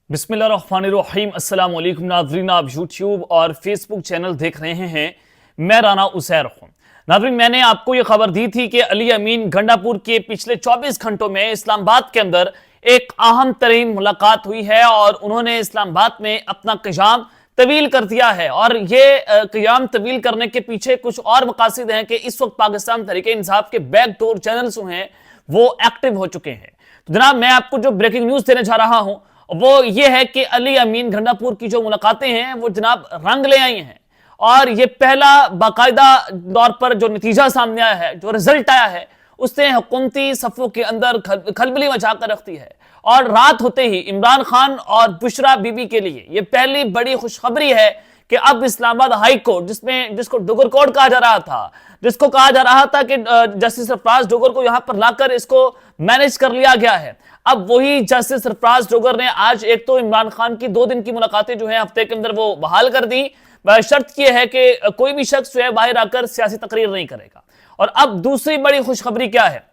बिस्मिल्लाहिर्रहमानिर्रहीम अस्सलाम वालेकुम नाज़रीन, आप यूट्यूब और फेसबुक चैनल देख रहे हैं। मैं राना उसैर हूं। नाज़रीन, मैंने आपको यह खबर दी थी कि अली अमीन गंडापुर के पिछले 24 घंटों में इस्लामाबाद के अंदर एक अहम तरीन मुलाकात हुई है और उन्होंने इस्लामाबाद में अपना क़याम तवील कर दिया है। और ये क़याम तवील करने के पीछे कुछ और मकासद हैं कि इस वक्त पाकिस्तान तहरीक इंसाफ के बैकडोर चैनल्स जो हैं वो एक्टिव हो चुके हैं। तो जनाब, मैं आपको जो ब्रेकिंग न्यूज देने जा रहा हूं वो ये है कि अली अमीन गंडापुर की जो मुलाकातें हैं वो जनाब रंग ले आई हैं। और ये पहला बाकायदा तौर पर जो नतीजा सामने आया है, जो रिजल्ट आया है, उसने हुकूमती सफ़ों के अंदर खलबली मचा कर रखती है। और रात होते ही इमरान खान और बुशरा बीबी के लिए ये पहली बड़ी खुशखबरी है कि अब इस्लामाबाद हाई कोर्ट, जिसको डुगर कोर्ट कहा जा रहा था, जिसको कहा जा रहा था कि जस्टिस सरफराज डुगर को यहां पर लाकर इसको मैनेज कर लिया गया है, अब वही जस्टिस सरफराज डुगर ने आज एक तो इमरान खान की 2 दिन की मुलाकातें जो है हफ्ते के अंदर वो बहाल कर दी। शर्त यह है कि कोई भी शख्स जो है बाहर आकर सियासी तकरीर नहीं करेगा। और अब दूसरी बड़ी खुशखबरी क्या है,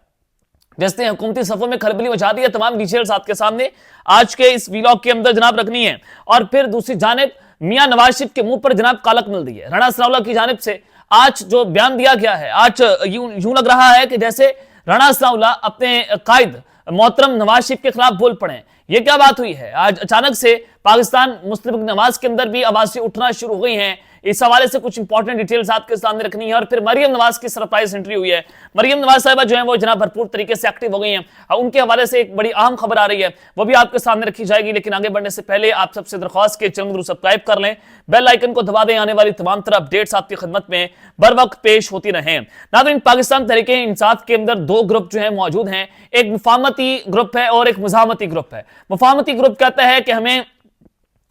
जिसने हुकूमती सफों में खलबली मचा दी है, तमाम डिटेल्स आपके सामने आज के इस वीलॉग के अंदर जनाब रखनी है। और फिर दूसरी जानिब मियां नवाज शरीफ के मुंह पर जनाब कालक मिल दी है। राणा सनाउल्लाह की जानिब से आज जो बयान दिया गया है, आज यूं लग रहा है कि जैसे राणा सनाउल्लाह अपने कायद मोहतरम नवाज शरीफ के खिलाफ बोल पड़े। ये क्या बात हुई है? आज अचानक से पाकिस्तान मुस्लिम नमाज के अंदर भी आवाजें उठना शुरू हो गई हैं। इस हवाले से कुछ इंपॉर्टेंट डिटेल्स आपके सामने रखनी है। और फिर मरियम नवाज की सरप्राइज एंट्री हुई है। मरियम नवाज साहिबा जो है वो जनाब भरपूर तरीके से एक्टिव हो गई हैं। उनके हवाले से एक बड़ी अहम खबर आ रही है, वो भी आपके सामने रखी जाएगी। लेकिन आगे बढ़ने से पहले आप सबसे दरख्वास्त के चैनल को सब्सक्राइब कर लें, बेल आइकन को दबा दें, आने वाली तमाम तरह अपडेट्स आपकी खिदमत में बर वक्त पेश होती रहें। नाज़रीन, पाकिस्तान तहरीक इंसाफ के अंदर 2 ग्रुप जो है मौजूद हैं। एक मुफाहमती ग्रुप है और एक मुज़ाहमती ग्रुप है। मुफाहमती ग्रुप कहता है कि हमें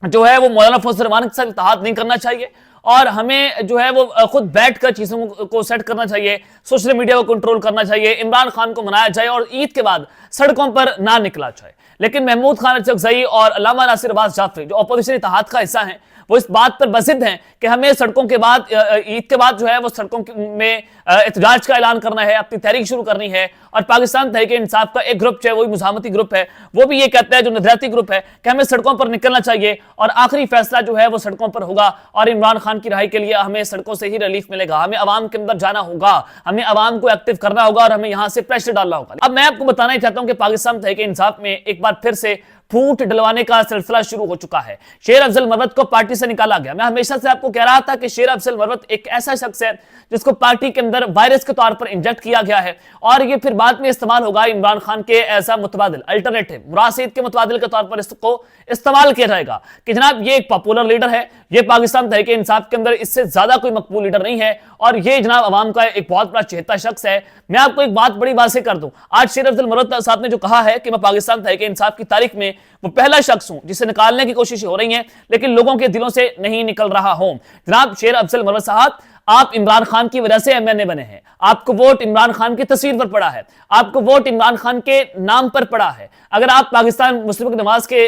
जो है वो मौलाना फजल रहमान के साथ इत्तेहाद नहीं करना चाहिए और हमें जो है वो खुद बैठकर चीजों को सेट करना चाहिए, सोशल मीडिया को कंट्रोल करना चाहिए, इमरान खान को मनाया जाए और ईद के बाद सड़कों पर ना निकला जाए। लेकिन महमूद खान अरशद और अल्लामा नासिर अब्बास जाफरी जो अपोजिशन इत्तेहाद का हिस्सा हैं, वो इस बात पर बसिद हैं कि हमें सड़कों के बाद ईद के बाद जो है वो सड़कों में एहतजाज का ऐलान करना है, अपनी तहरीक शुरू करनी है। और पाकिस्तान तहरीक इंसाफ का एक ग्रुप जो है वही मुज़ाहमती ग्रुप है, वो भी ये कहता है, जो नजरियाती ग्रुप है, कि हमें सड़कों पर निकलना चाहिए और आखिरी फैसला जो है वो सड़कों पर होगा। और इमरान खान की रिहाई के लिए हमें सड़कों से ही रिलीफ मिलेगा। हमें आवाम के अंदर जाना होगा, हमें आवाम को एक्टिव करना होगा और हमें यहां से प्रेशर डालना होगा। अब मैं आपको बताना चाहता हूं कि पाकिस्तान तहरीक इंसाफ में एक बार फिर से फूट डलवाने का सिलसिला शुरू हो चुका है। शेर अफजल मरवत को पार्टी से निकाला गया। मैं हमेशा से आपको कह रहा था कि शेर अफजल मरवत एक ऐसा शख्स है जिसको पार्टी के अंदर वायरस के तौर पर इंजेक्ट किया गया है और ये फिर बाद में इस्तेमाल होगा इमरान खान के ऐसा मुतबादिल अल्टरनेटिव मुराद सईद के मुतबादिल के तौर पर इसको इस्तेमाल किया जाएगा कि जनाब ये एक पॉपुलर लीडर है, ये पाकिस्तान तहरीक इंसाफ के अंदर इससे ज्यादा कोई मकबूल लीडर नहीं है और ये जनाब अवाम का एक बहुत बड़ा चहेता शख्स है। मैं आपको एक बात बड़ी बात से कर दूं, आज शेर अफजल मरवत साहब ने जो कहा है कि मैं पाकिस्तान तहरीक इंसाफ की तारीख में वो पहला शख्स हूं जिसे निकालने की कोशिश हो रही है लेकिन लोगों के दिलों से नहीं निकल रहा हूं। जनाब शेर अफजल मरवत साहब, आप इमरान खान की वजह से एमएनए बने हैं, आपको वोट इमरान खान की तस्वीर पर पड़ा है, आपको वोट इमरान खान के नाम पर पड़ा है। अगर आप पाकिस्तान मुस्लिम नमाज के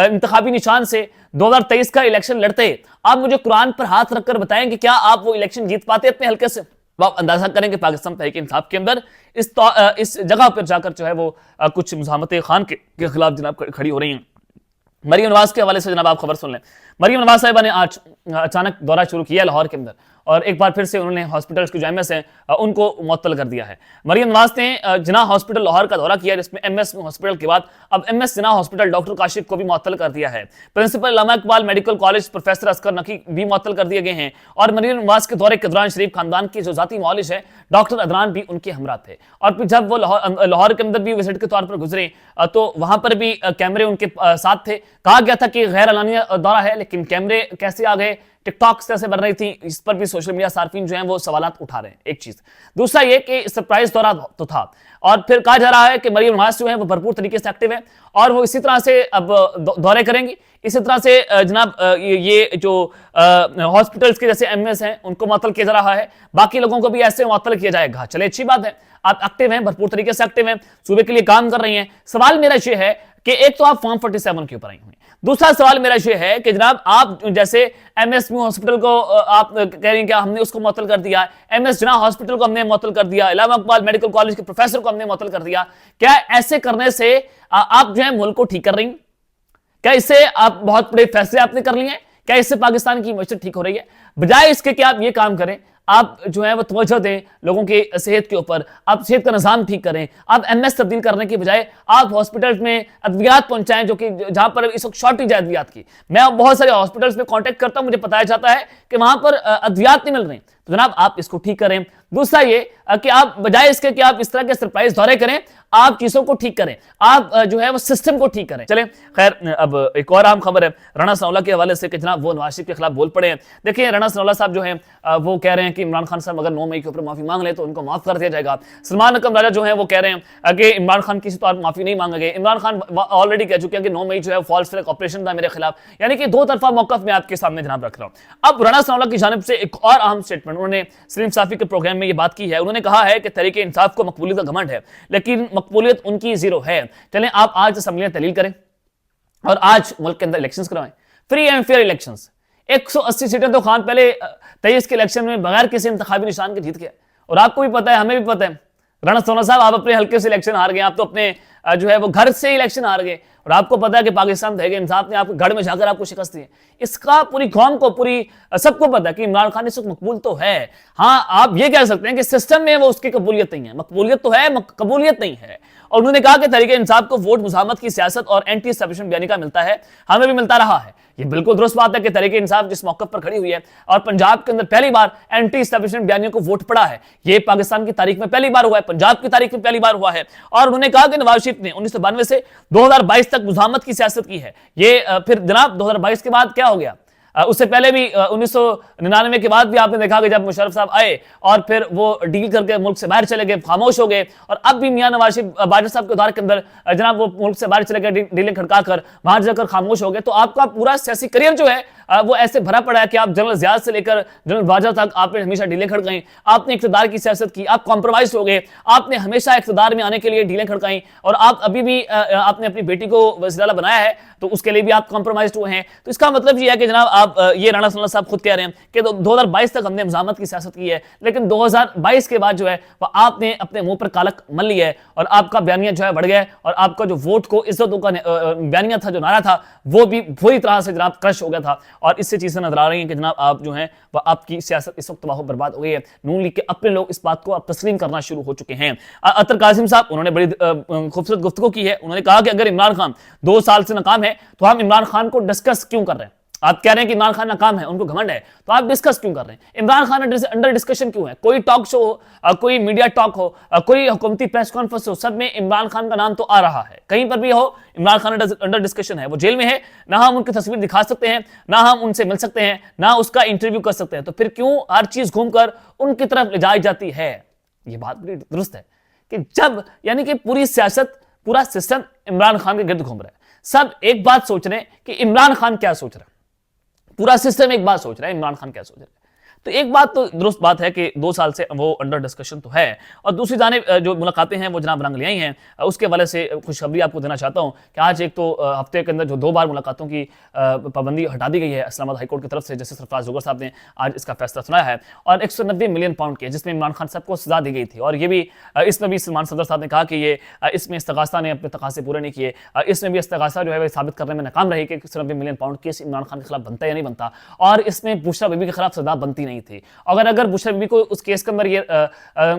इंतखाबी निशान से 2023 का इलेक्शन लड़ते, आप मुझे कुरान पर हाथ रखकर बताएं कि क्या आप वो इलेक्शन जीत पाते अपने हल्के से? आप अंदाजा करें कि पाकिस्तान तहरीक इंसाफ के अंदर इस जगह पर जाकर जो है वो कुछ मुज़ाहमत खान के खिलाफ जनाब खड़ी हो रही हैं। मरियम नवाज के हवाले से जनाब आप खबर सुन लें। मरियम नवाज साहिबा ने आज अचानक दौरा शुरू किया लाहौर के अंदर और एक बार फिर से उन्होंने हॉस्पिटल्स के जो एमएस हैं उनको मुअत्तल कर दिया है। मरियम नवाज ने जिना हॉस्पिटल लाहौर का दौरा किया, जिसमें एमएस हॉस्पिटल के बाद अब MS Jinnah hospital doctor Kashif को भी मुअत्तल कर दिया है। Principal Allama Iqbal medical college professor Asghar Naqi भी मुअत्तल कर दिए गए हैं। और मरियम नवाज के दौरे के दौरान शरीफ खानदान की जो जाती मौलिश है डॉक्टर अदनान भी उनके हमरा थे। और फिर जब वो लाहौर के अंदर भी विजिट के तौर पर गुजरे तो वहां पर भी कैमरे उनके साथ थे। कहा गया था कि गैर एलानिया दौरा है, लेकिन कैमरे कैसे आ गए, टिकटॉक से बन रही थी, इस पर भी सोशल मीडिया सार्फिन जो हैं वो सवालात उठा रहे हैं। एक चीज, दूसरा ये कि सरप्राइज दौरा तो था और फिर कहा जा रहा है कि मरियम नवाज जो है वो भरपूर तरीके से एक्टिव है और वो इसी तरह से अब दौरे करेंगी। इसी तरह से जनाब ये जो हॉस्पिटल्स के जैसे एमएस हैं उनको मुअत्तल किया जा रहा है, बाकी लोगों को भी ऐसे मुअत्तल किया जाएगा। चले, अच्छी बात है, आप एक्टिव हैं, भरपूर तरीके से एक्टिव हैं, सूबे के लिए काम कर रही हैं। सवाल मेरा ये है कि एक तो आप फॉर्म 47 के ऊपर आई हुई, दूसरा सवाल मेरा ये है कि जनाब आप जैसे एमएसयू हॉस्पिटल को आप कह रही हैं कि हमने उसको मुअत्तल कर दिया, एमएस जिना हॉस्पिटल को हमने मुअत्तल कर दिया, अल्लामा इकबाल मेडिकल कॉलेज के प्रोफेसर को हमने मुअत्तल कर दिया, क्या ऐसे करने से आप जो है मुल्क को ठीक कर रही हैं? क्या इससे आप बहुत बड़े फैसले आपने कर लिए हैं? क्या इससे पाकिस्तान की इमेज ठीक हो रही है? बजाय इसके कि आप ये काम करें, आप जो है वो तवज्जो दें लोगों की सेहत के ऊपर, आप सेहत का निज़ाम ठीक करें, आप एमएस तब्दील करने की बजाय आप हॉस्पिटल्स में अद्वियात पहुंचाएं, जो कि जहां पर इस वक्त शॉर्टेज है अद्वियात की। मैं बहुत सारे हॉस्पिटल्स में कांटेक्ट करता हूं, मुझे बताया जाता है कि वहां पर अद्वियात नहीं मिल रही। तो जनाब आप इसको ठीक करें। दूसरा ये कि आप बजाय इसके कि आप इस तरह के सरप्राइज दौरे करें, आप चीजों को ठीक करें, आप जो है वो सिस्टम को ठीक करें। चलें, खैर अब एक और अहम खबर है राणा सनाउल्लाह के हवाले से कि जनाब वो नवाज शरीफ के खिलाफ बोल पड़े हैं। देखिए, राणा सनाउल्लाह साहब जो है वो कह रहे हैं कि इमरान खान साहब अगर 9 मई के ऊपर माफी मांग ले तो उनको माफ कर दिया जाएगा। सलमान अकरम राजा जो है वो कह रहे हैं कि इमरान खान किसी तौर माफी नहीं मांगेंगे। इमरान खान ऑलरेडी कह चुके हैं कि 9 मई जो है फॉल्स फ्लैग ऑपरेशन था मेरे खिलाफ। यानी कि दो तरफा मौकफ में आपके सामने जनाब रख रहा हूं। अब राणा सनाउल्लाह की जानिब से एक और अहम स्टेटमेंट उन्होंने सलीम साफी के प्रोग्राम में ये बात की है। उन्होंने कहा है कि तहरीक इंसाफ को मकबूलियत का घमंड है, लेकिन मकबूलियत उनकी जीरो है। चलें, आप आज असम्बलियां तहलील करें और आज मुल्क के अंदर इलेक्शंस करवाएं, फ्री एंड फेयर इलेक्शंस। 180 सीटें तो खान पहले 23 के इलेक्शन में बगैर किसी इंतखाबी निशान के जीत गया। और आपको भी पता है, हमें भी पता है, राणा सनाउल्लाह साहब आप अपने हल्के से इलेक्शन हार गए, आप तो अपने जो है वो घर से इलेक्शन हार गए। और आपको पता है कि पाकिस्तान तहरीक इंसाफ ने आपके घर में जाकर आपको शिकस्त दी है। इसका पूरी कौम को, पूरी सबको पता है कि इमरान खान इस वक्त मकबूल तो है। हाँ, आप ये कह सकते हैं कि सिस्टम में वो उसकी कबूलियत नहीं है। मकबूलियत तो है, कबूलियत नहीं है। और उन्होंने कहा कि तहरीक इंसाफ को वोट मुज़ाहमत की सियासत और एंटी एस्टैब्लिशमेंट बयानी का मिलता है, हमें भी मिलता रहा है। ये बिल्कुल दुरुस्त बात है कि तहरीक इंसाफ जिस मौके पर खड़ी हुई है और पंजाब के अंदर पहली बार एंटी एस्टैब्लिशमेंट बयानियों को वोट पड़ा है, ये पाकिस्तान की तारीख में पहली बार हुआ है, पंजाब की तारीख में पहली बार हुआ है। और उन्होंने कहा कि नवाज शरीफ ने 1992 से 2022 तक मुज़ाहमत की सियासत की है। ये फिर जनाब 2022 के बाद क्या हो गया? उससे पहले भी 1999 के बाद भी आपने देखा कि जब मुशर्रफ साहब आए और फिर वो डील करके मुल्क से बाहर चले गए, खामोश हो गए। और अब भी मियां नवाज शरीफ बाजवा साहब के दौर के अंदर जनाब वो मुल्क से बाहर चले गए, डीलें खड़काकर वहां जाकर खामोश हो गए। तो आपका पूरा सियासी करियर जो है वो ऐसे भरा पड़ा है कि आप जनरल ज़ियाद से लेकर जनरल बाजवा तक आपने हमेशा डीलें खड़काई, आपने इक़्तिदार की सियासत की, आप कॉम्प्रोमाइज हो गए, आपने हमेशा इक़्तिदार में आने के लिए डीलें खड़काई। और आप अभी भी आपने अपनी बेटी को वज़ीर आला बनाया है, तो उसके लिए भी आप कॉम्प्रोमाइज हुए हैं। तो इसका मतलब ये है कि जनाब आप ये राणा सनाउल्लाह साहब खुद कह रहे हैं कि 2022 तक हमने मुज़ाहमत की सियासत की है, लेकिन 2022 के बाद जो है वह आपने अपने मुंह पर कालक मल लिया है और आपका बयानिया जो है बढ़ गया है। और आपका जो वोट को इज्जतों का बयानिया था, जो नारा था, वो भी पूरी तरह से जनाब क्रश हो गया था। और इससे चीजें नजर आ रही हैं कि जनाब आप जो है वह आपकी सियासत इस वक्त तबाह बर्बाद हो गई है। नून लीग के अपने लोग इस बात को अब तस्लीम करना शुरू हो चुके हैं। अतर कासिम साहब उन्होंने बड़ी खूबसूरत गुफ्तगू की है। उन्होंने कहा कि अगर इमरान खान 2 साल से नाकाम है तो हम इमरान खान को डिस्कस क्यों कर रहे हैं? आप कह रहे हैं कि इमरान खान नाकाम है, उनको घमंड है, तो आप डिस्कस क्यों कर रहे हैं? इमरान खान अंडर डिस्कशन क्यों है? कोई टॉक शो हो, कोई मीडिया टॉक हो, कोई हुकूमती प्रेस कॉन्फ्रेंस हो, सब में इमरान खान का नाम तो आ रहा है। कहीं पर भी हो, इमरान खान अंडर डिस्कशन है। वो जेल में है, ना हम उनकी तस्वीर दिखा सकते हैं, ना हम उनसे मिल सकते हैं, ना उसका इंटरव्यू कर सकते हैं। तो फिर क्यों हर चीज घूमकर उनकी तरफ ले जाई जाती है? ये बात बड़ी दुरुस्त है कि जब यानी कि पूरी सियासत, पूरा सिस्टम इमरान खान के गिर्द घूम रहा है। सब एक बात सोच रहे हैं कि इमरान खान क्या सोच रहा है, पूरा सिस्टम एक बात सोच रहा है इमरान खान क्या सोच रहा है। तो एक बात तो दुरुस्त बात है कि 2 साल से वो अंडर डिस्कशन तो है। और दूसरी जानिब जो मुलाकातें हैं वो जनाब रंग ले आई हैं। उसके हवाले से खुशखबरी आपको देना चाहता हूं कि आज एक तो हफ्ते के अंदर जो 2 बार मुलाकातों की पाबंदी हटा दी गई है इस्लामाबाद हाई कोर्ट की तरफ से, जस्टिस सरफराज जोगर साहब ने आज इसका फैसला सुनाया है। और 190 मिलियन पाउंड के, जिसमें इमरान खान साहब को सजा दी गई थी। और ये भी इसमें भी सलमान सदर साहब ने कहा कि ये इसमें इस्तगासा ने अपने तकाज़े पूरे नहीं किए, इसमें भी इस्तगासा जो है वह साबित करने में नाकाम रही कि 190 million pound case Imran Khan के खिलाफ बनता या नहीं बनता। और इसमें बुशरा बीबी के खिलाफ सजा बनती नहीं थी। अगर बुशरा बीबी को उस केस के अंदर ये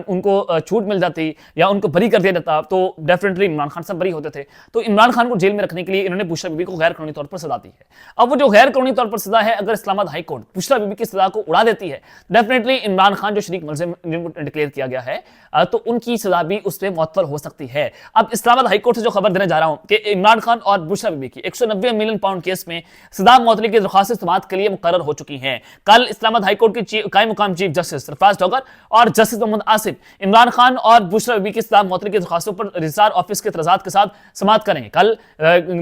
उनको छूट मिल जाती या उनको बरी कर दिया जाता तो डेफिनेटली इमरान खान साहब बरी होते थे। तो इमरान खान को जेल में रखने के लिए इन्होंने बुशरा बीबी को गैर कानूनी तौर पर सजा दी है। अब वो जो गैर कानूनी तौर पर सजा है, अगर इस्लामाबाद हाई कोर्ट बुशरा बीबी की सजा को उड़ा देती है, डेफिनेटली इमरान खान जो शरीक मुल्ज़िम डिक्लेयर किया गया है, तो उनकी सजा भी उस पर मुअत्तल हो सकती है। अब इस्लामाबाद हाई कोर्ट से जो खबर देने जा रहा हूं कि इमरान खान और बुशरा बीबी की 190 मिलियन पाउंड केस में सजा मुअत्तली की दरख्वास्त समाअत के लिए मुकर्रर हो चुकी है। कल इस्लामाबाद हाई कोर्ट के कायम मुकाम चीफ जस्टिस सरफराज जोगर और जस्टिस मोहम्मद आसिफ इमरान खान और बुशरा बीबी की सजा मुअत्तली की दरख्वास्तों पर रजिस्ट्रार ऑफिस के इतराज़ात के साथ समाअत करेंगे। कल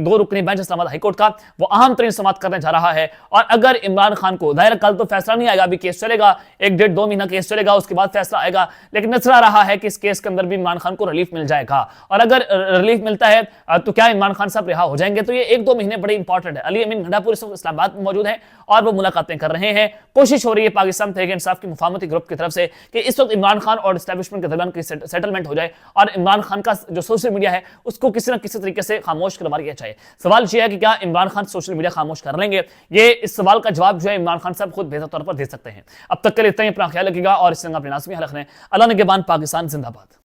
2 रुकनी बेंच इस्लामाबाद हाई कोर्ट का वो अहम तरीन समाअत करने जा रहा है। और अगर इमरान खान को, दायरा कल तो फैसला नहीं आएगा, अभी केस चलेगा, 1-1.5-2 महीना केस चलेगा, उसके बाद फैसला आएगा। लेकिन नजर आ रहा है कि इस केस के अंदर भी इमरान खान को रिलीफ मिल जाएगा। और अगर रिलीफ मिलता है तो क्या इमरान खान साहब रिहा हो जाएंगे? तो ये 1-2 महीने बड़े इंपॉर्टेंट है। अली अमीन गंडापुर इस्लामाबाद में मौजूद है और वो मुलाकातें कर रहे हैं। कोशिश हो रही है पाकिस्तान तहरीक इंसाफ की मुफाहमती ग्रुप की तरफ से कि इस वक्त इमरान खान और एस्टैब्लिशमेंट के दरमियान सेटलमेंट हो जाए और इमरान खान का जो सोशल मीडिया है उसको किसी न किसी तरीके से खामोश करवा दिया जाए। सवाल यह है कि क्या इमरान खान सोशल मीडिया खामोश कर लेंगे? ये इस सवाल का जवाब जो है इमरान खान साहब खुद बेहतर तौर पर दे सकते हैं। अब तक के लिए इतना ही, अपना ख्याल रखिएगा और इस अपने नाज़रीन रखने। अल्लाह निगहबान, पाकिस्तान जिंदाबाद।